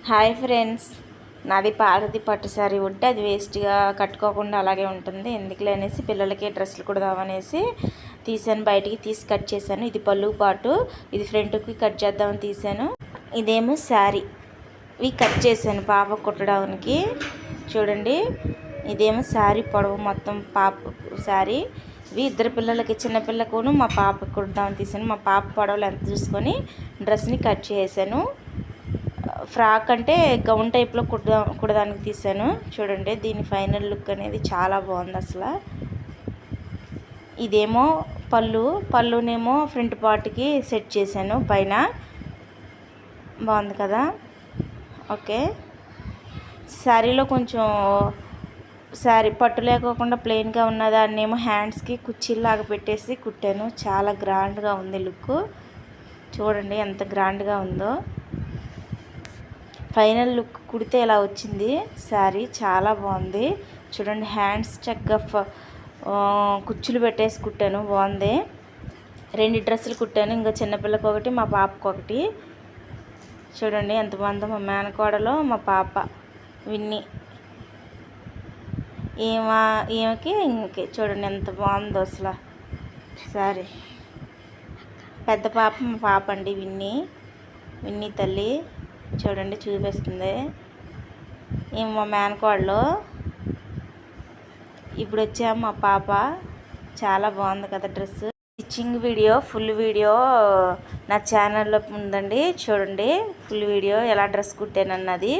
Hi friends, నాది పాతది పట్టు శారీ ఉంటే అది వేస్ట్గా కట్టుకోకుండా అలాగే ఉంటుంది. ఎందుకులే అనేసి పిల్లలకి డ్రెస్సులు కుడదామనేసి తీసాను, బయటికి తీసి కట్ చేశాను. ఇది పళ్ళు పాటు, ఇది ఫ్రంట్కి కట్ చేద్దామని తీసాను. ఇదేమో శారీ ఇవి కట్ చేశాను పాప కుట్టడానికి. చూడండి, ఇదేమో శారీ పొడవు మొత్తం పాప శారీ. ఇవి ఇద్దరు పిల్లలకి, చిన్నపిల్లకును మా పాపకు కుడదామని తీసాను. మా పాప పొడవులు ఎంత చూసుకొని డ్రెస్ని కట్ చేశాను. ఫ్రాక్ అంటే గౌన్ టైప్లో కుడదానికి తీసాను. చూడండి, దీని ఫైనల్ లుక్ అనేది చాలా బాగుంది అసలు. ఇదేమో పళ్ళునేమో ఫ్రంట్ పార్ట్కి సెట్ చేశాను పైన. బాగుంది కదా. ఓకే, శారీలో కొంచెం శారీ పట్టు లేకోకుండా ప్లెయిన్గా ఉన్నదాన్ని ఏమో హ్యాండ్స్కి కుర్చీలాగా పెట్టేసి కుట్టాను. చాలా గ్రాండ్గా ఉంది లుక్. చూడండి ఎంత గ్రాండ్గా ఉందో. ఫైనల్ లుక్ కుడితే ఇలా వచ్చింది శారీ, చాలా బాగుంది. చూడండి, హ్యాండ్స్ చక్కగా కుచ్చులు పెట్టేసి కుట్టాను, బాగుంది. 2 డ్రెస్సులు కుట్టాను, ఇంకా చిన్నపిల్లకి ఒకటి, మా పాపకు ఒకటి. చూడండి ఎంత బాగుందో. మా మేనకోడలో మా పాప విన్ని, ఈమెకి ఇంకే. చూడండి ఎంత బాగుందో అసలు శారీ. పెద్ద పాప మా పాప అండి, విన్ని తల్లి. చూడండి చూపిస్తుంది. ఏమో మా మేనకోడలు. ఇప్పుడు వచ్చాము మా పాప. చాలా బాగుంది కదా dress. Stitching video, full video నా ఛానల్లో ఉందండి, చూడండి. ఫుల్ వీడియో ఎలా డ్రెస్ కుట్టానన్నది.